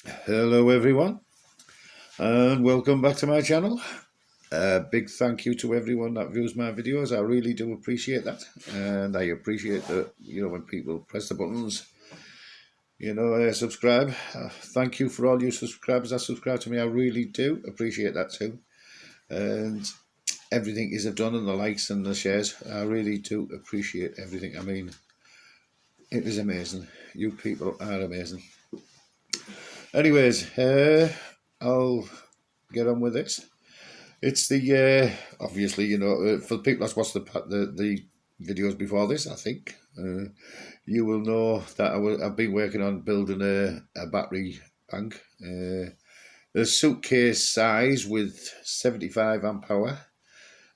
Hello everyone and welcome back to my channel. Big thank you to everyone that views my videos. I really do appreciate that, and I appreciate that, when people press the buttons, subscribe. Thank you for all you subscribers that subscribe to me. I really do appreciate that too, and everything you have done, and the likes and the shares. I really do appreciate everything. I mean, it is amazing. You people are amazing. Anyways, I'll get on with this. It's the obviously, for the people that's watched the videos before this, I think you will know that I've been working on building a battery bank, a suitcase size with 75 amp hour,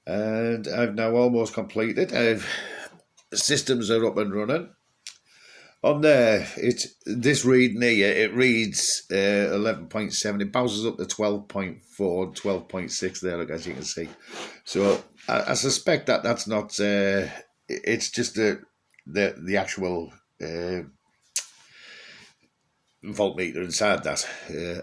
and I've now almost completed. Systems are up and running. On there, it's this reading here, it reads 11.7. It bounces up to 12.4, 12.6 there, as you can see. So I suspect that that's not, it's just the actual voltmeter inside that.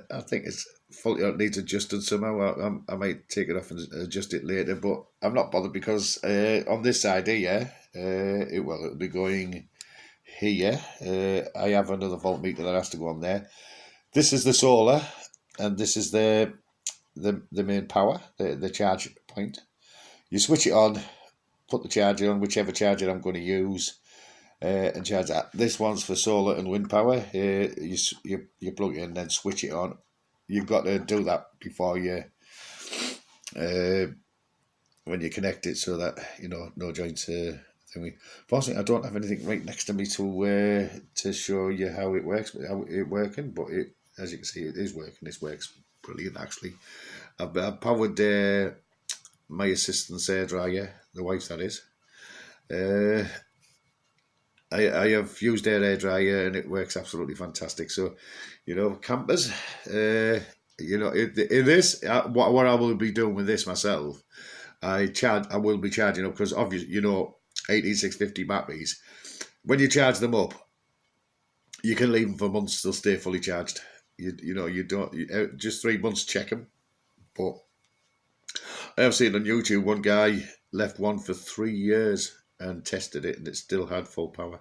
I think it's faulty, it needs adjusted somehow. I might take it off and adjust it later, but I'm not bothered because on this side here, it'll be going here. I have another voltmeter that has to go on there. This is the solar, and this is the main power, the charge point. You switch it on, put the charger on, whichever charger I'm going to use, and charge that. This one's for solar and wind power. You plug it in and then switch it on. You've got to do that before you when you connect it, so that no joints. Fortunately, I don't have anything right next to me to show you how it works, how it working. But as you can see, it is working. This works brilliant, actually. I've powered my assistant's air dryer, the wife that is. I have used their air dryer and it works absolutely fantastic. So, campers, it is what I will be doing with this myself. I will be charging up because obviously 18650 batteries. When you charge them up, you can leave them for months; they'll stay fully charged. You don't just 3 months check them. But I have seen on YouTube one guy left one for 3 years and tested it, and it still had full power.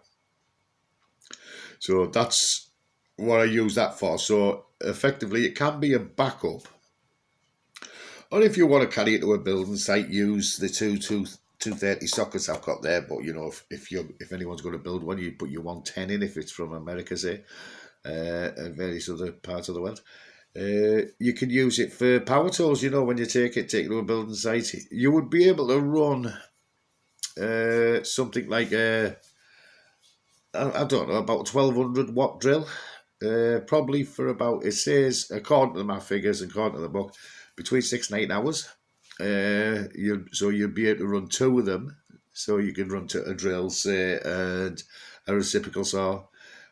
So that's what I use that for. So effectively, it can be a backup. Or if you want to carry it to a building site, use the 230 sockets I've got there. But if anyone's going to build one, you put your 110 in if it's from America, say, and various other parts of the world. You can use it for power tools. When you take it to a building site, you would be able to run something like I don't know, about 1200 watt drill. Probably for about, it says, according to my figures, according to the book, between 6 and 8 hours. So you'd be able to run 2 of them. So you can run a drill, say, and a reciprocal saw,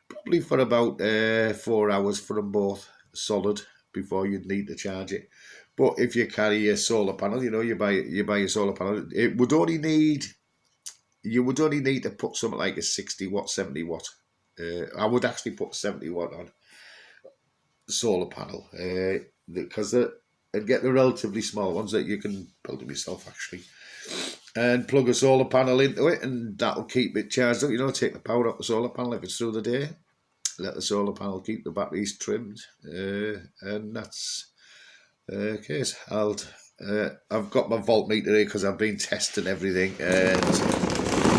probably for about 4 hours for them both solid before you'd need to charge it. But if you carry a solar panel, you buy a solar panel, you would only need to put something like a 60 watt, 70 watt. I would actually put 70 watt on solar panel because and get the relatively small ones that you can build them yourself, actually, and plug a solar panel into it, and that'll keep it charged up. Take the power off the solar panel if it's through the day, let the solar panel keep the batteries trimmed, and that's the case. I've got my voltmeter here because I've been testing everything, and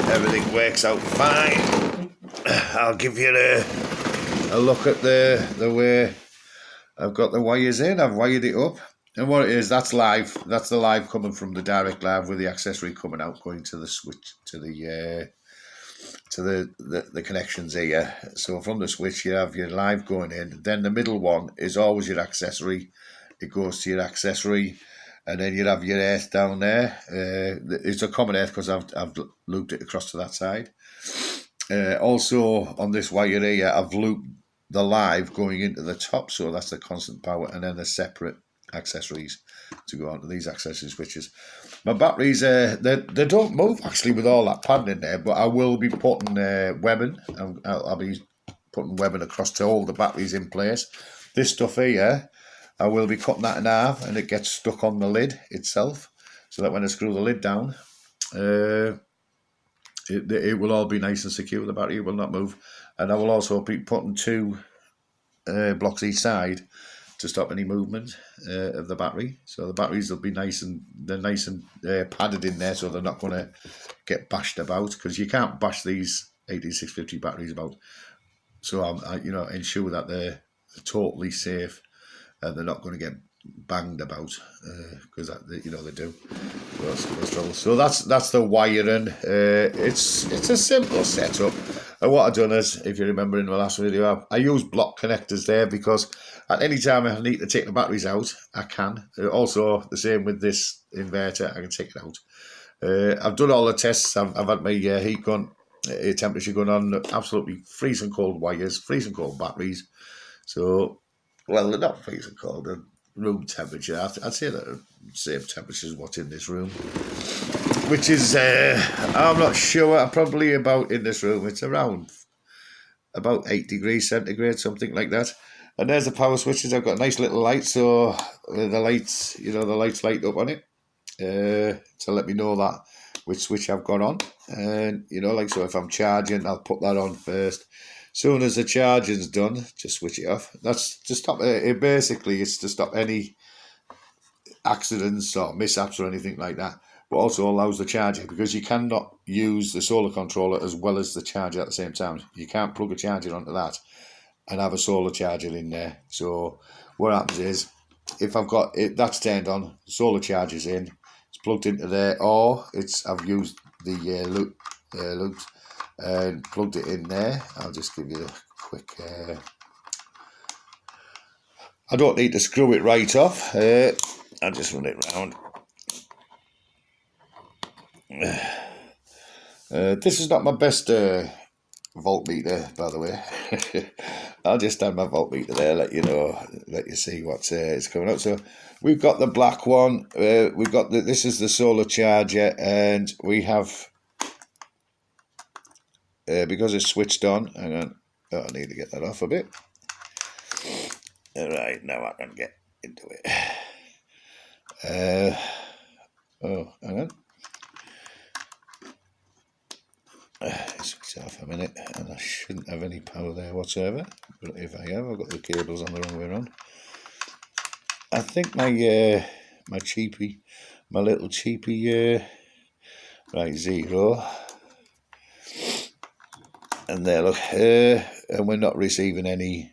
everything works out fine. I'll give you a look at the way I've got the wires in. I've wired it up, and what it is, that's live. That's the live coming from the direct live with the accessory coming out, going to the switch, to the connections here. So from the switch, you have your live going in. Then the middle one is always your accessory. It goes to your accessory, and then you have your earth down there. It's a common earth because I've looped it across to that side. Also on this wire here, I've looped the live going into the top, so that's the constant power, and then the separate accessories to go onto these accessory switches. My batteries, they don't move actually with all that padding in there, but I will be putting webbing. I'll be putting webbing across to hold the batteries in place. This stuff here, I will be cutting that in half, and it gets stuck on the lid itself, so that when I screw the lid down, it will all be nice and secure. The battery will not move, and I will also be putting two blocks each side to stop any movement of the battery. So the batteries will be they're nice and padded in there, so they're not going to get bashed about, because you can't bash these 18650 batteries about. So I ensure that they're totally safe and they're not going to get banged about, because they do. So that's the wiring. It's a simple setup. And what I've done is, if you remember in the last video, I use block connectors there, because at any time I need to take the batteries out, I can. Also, the same with this inverter, I can take it out. I've done all the tests. I've had my heat gun, temperature gun on, absolutely freezing cold wires, freezing cold batteries. So, well, they're not freezing cold, they're room temperature. I'd say that same temperature as what's in this room, which is, I'm not sure, probably about, in this room, it's around about 8 degrees centigrade, something like that. And there's the power switches. I've got a nice little light, so the lights, the lights light up on it to let me know that which switch I've got on. And, so if I'm charging, I'll put that on first. Soon as the charging's done, just switch it off. That's to stop it. Basically, it's to stop any accidents or mishaps or anything like that, but also allows the charger, because you cannot use the solar controller as well as the charger at the same time. You can't plug a charger onto that and have a solar charger in there. So what happens is, if I've got it, that's turned on, solar charger's in, it's plugged into there, or I've used the loops and plugged it in there. I'll just give you a quick. I don't need to screw it right off. I'll just run it round. This is not my best voltmeter, by the way. I'll just stand my voltmeter there, let you see what's it's coming up. So we've got the black one. We've got this is the solar charger, and we have because it's switched on. Hang on, I need to get that off a bit. All right, now I can get into it. Hang on. Switch off a minute, and I shouldn't have any power there whatsoever, but if I have, I've got the cables on the wrong way around. I think my little cheapy right, 0, and there, look, and we're not receiving any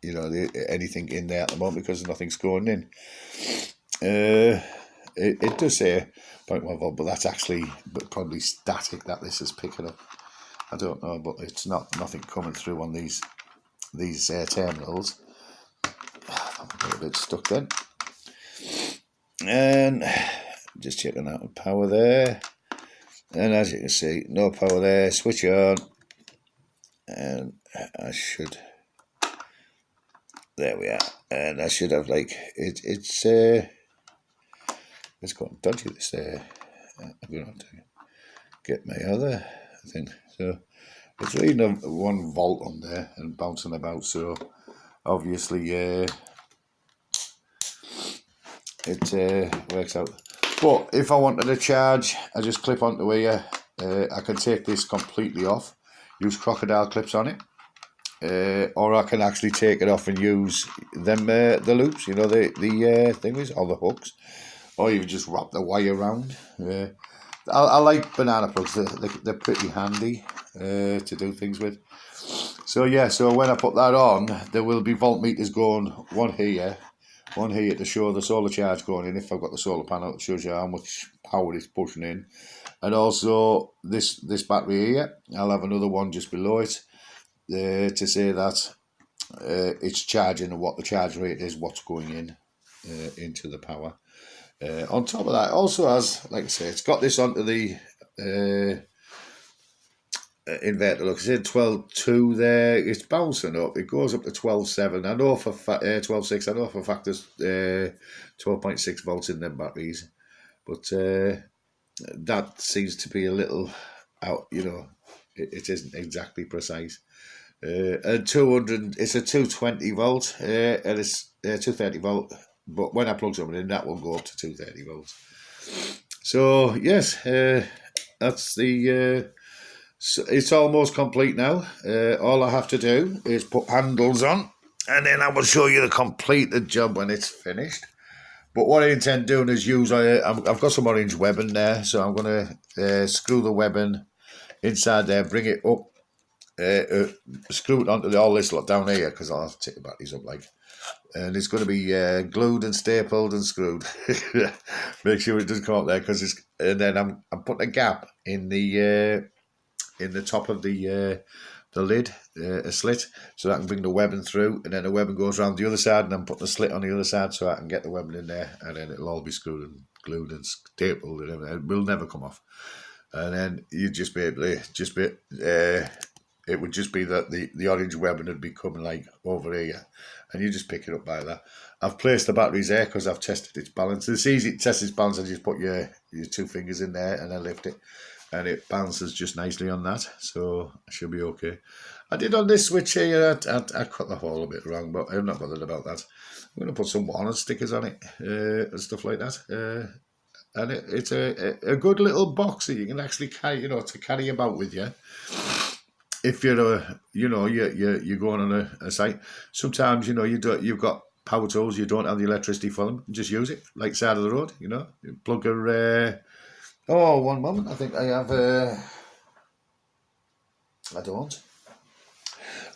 anything in there at the moment, because nothing's going in. It does say 0.1 volt, but that's actually probably static that this is picking up. I don't know, but it's nothing coming through on these terminals. I'm a bit stuck then. And just checking out the power there. And as you can see, no power there. Switch on, and I should. There we are. And I should have it's quite dodgy. This I'm going to have to get my other thing. So it's reading 1 volt on there and bouncing about. So obviously it works out. But if I wanted to charge, I just clip onto here. I can take this completely off, use crocodile clips on it, or I can actually take it off and use them the loops, the things, or the hooks, or you just wrap the wire around. I like banana plugs. They're pretty handy to do things with. So yeah, so when I put that on, there will be voltmeters going, one here to show the solar charge going in. If I've got the solar panel, it shows you how much power it's pushing in. And also this battery here, I'll have another one just below it to say that it's charging and what the charge rate is, what's going in into the power. On top of that, also has, like I say, it's got this onto the inverter. Look, it's in 12.2 there. It's bouncing up. It goes up to 12.7. I know for 12.6. I know for factors 12.6 volts in them batteries, but that seems to be a little out. It isn't exactly precise. And 200, it's a 220 volt, and it's 230 volt. But when I plug something in, that will go up to 230 volts. So yes, that's the. So it's almost complete now. All I have to do is put handles on, and then I will show you the completed job when it's finished. But what I intend doing is use. I've got some orange webbing there, so I'm going to screw the webbing inside there, bring it up, screw it onto all this lot down here because I'll have to take the batteries up like. And it's going to be glued and stapled and screwed. Make sure it doesn't come up there because it's. And then I'm putting a gap in the top of the lid, a slit, so that I can bring the webbing through, and then the webbing goes around the other side, and I'm putting a slit on the other side so I can get the webbing in there, and then it'll all be screwed and glued and stapled, and everything. It will never come off. And then you'd just be able to it would just be that the orange webbing would be coming like over here, and you just pick it up by that. I've placed the batteries there because I've tested its balance. It's easy to test its balance, and just put your 2 fingers in there and then lift it, and it balances just nicely on that, so I should be okay. I did on this switch here, I cut the hole a bit wrong, but I'm not bothered about that. I'm going to put some walnut stickers on it and stuff like that. And it's a good little box that you can actually carry, to carry about with you. If you're you're going on a site. Sometimes you've got power tools, you don't have the electricity for them. Just use it like side of the road. You plug a. Oh, one moment. I think I have. I don't.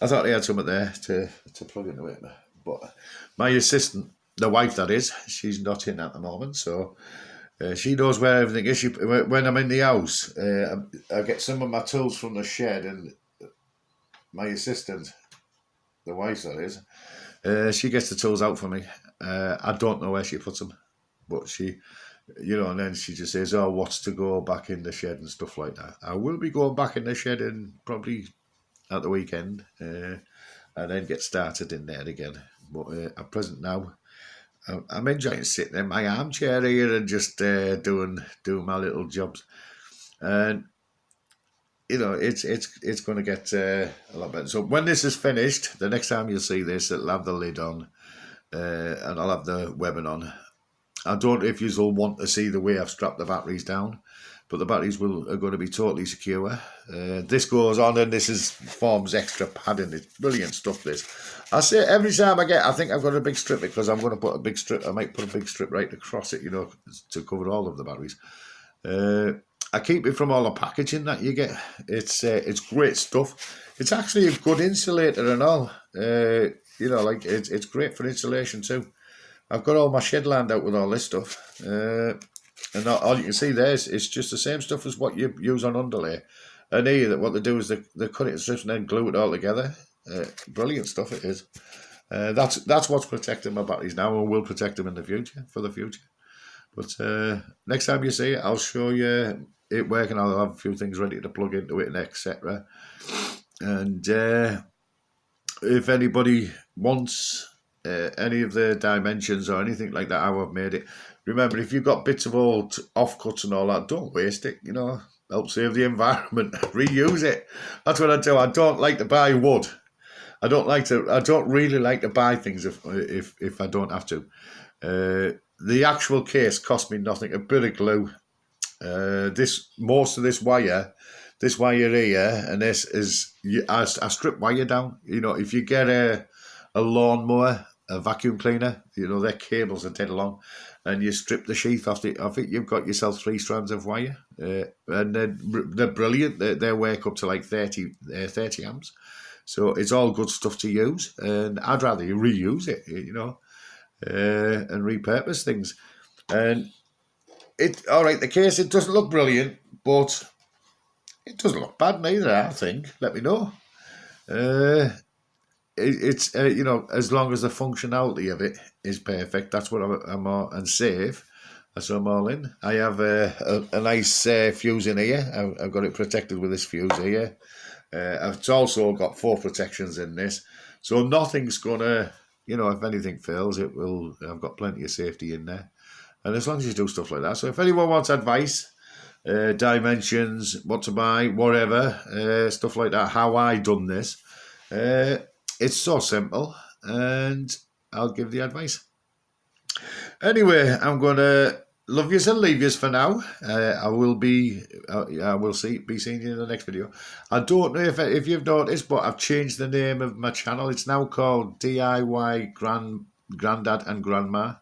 I thought I had something there to plug into it, but my assistant, the wife that is, she's not in at the moment, so. She knows where everything is. When I'm in the house, I get some of my tools from the shed, and my assistant, the wife that is, she gets the tools out for me. I don't know where she puts them, but she, and then she just says, "Oh, what's to go back in the shed and stuff like that." I will be going back in the shed in probably at the weekend, and then get started in there again. But at present now, I'm enjoying sitting in my armchair here and just doing my little jobs, and it's going to get a lot better. So when this is finished, the next time you'll see this, it'll have the lid on, and I'll have the webbing on. I don't know if you will want to see the way I've strapped the batteries down, but the batteries are going to be totally secure. This goes on, and this forms extra padding. It's brilliant stuff, this. I say every time I think I've got a big strip, because I'm going to put a big strip. I might put a big strip right across it, to cover all of the batteries. I keep it from all the packaging that you get. It's great stuff. It's actually a good insulator and all. It's great for insulation too. I've got all my shed lined out with all this stuff. And all you can see there is it's just the same stuff as what you use on underlay. And here, what they do is they cut it in strips and then glue it all together. Brilliant stuff it is. That's what's protecting my batteries now, and will protect them in the future, for the future. But next time you see it, I'll show you it working. I'll have a few things ready to plug into it and etc. And if anybody wants any of the dimensions or anything like that, how I've made it, remember, if you've got bits of old offcuts and all that, don't waste it. Help save the environment. Reuse it. That's what I do. I don't like to buy wood. I don't really like to buy things if I don't have to. The actual case cost me nothing. A bit of glue. Most of this wire here, and this is I strip wire down. If you get a lawnmower, a vacuum cleaner, their cables are dead long, and you strip the sheath off it, you've got yourself 3 strands of wire, and they're brilliant. They work up to like 30 amps, so it's all good stuff to use. And I'd rather you reuse it, and repurpose things. And all right, the case, it doesn't look brilliant, but it doesn't look bad neither, I think. Let me know. It's as long as the functionality of it is perfect, that's what I'm all, and safe. That's what I'm all in. I have a nice fuse in here. I've got it protected with this fuse here. It's also got 4 protections in this, so nothing's gonna, if anything fails, it will. I've got plenty of safety in there, and as long as you do stuff like that. So if anyone wants advice, dimensions, what to buy, whatever, stuff like that, how I done this, It's so simple, and I'll give the advice. Anyway, I'm going to love yous and leave yous for now. I will be seeing you in the next video. I don't know if you've noticed, but I've changed the name of my channel. It's now called DIY Granddad and Grandma.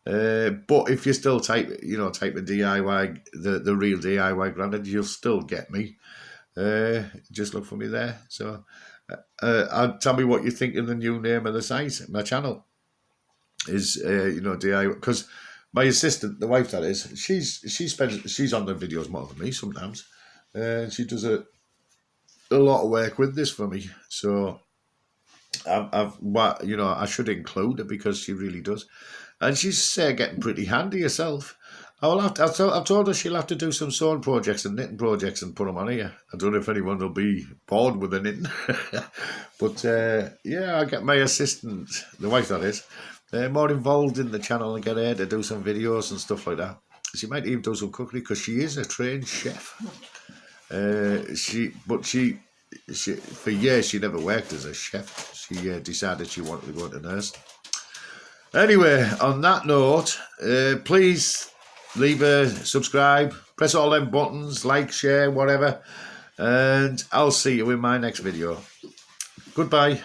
But if you still type in DIY, the real DIY Granddad, you'll still get me. Just look for me there. So, tell me what you think of the new name of the site, my channel is DIY, because my assistant, the wife that is, she's on the videos more than me sometimes, and she does a lot of work with this for me. So I should include her because she really does, and she's getting pretty handy herself. I've told her she'll have to do some sewing projects and knitting projects and put them on here. I don't know if anyone will be bored with the knitting, but yeah, I'll get my assistant, the wife that is, more involved in the channel and get her to do some videos and stuff like that. She might even do some cookery because she is a trained chef. She for years she never worked as a chef. She decided she wanted to go into nursing. Anyway, on that note, please leave a subscribe, press all them buttons, like, share, whatever, and I'll see you in my next video. Goodbye.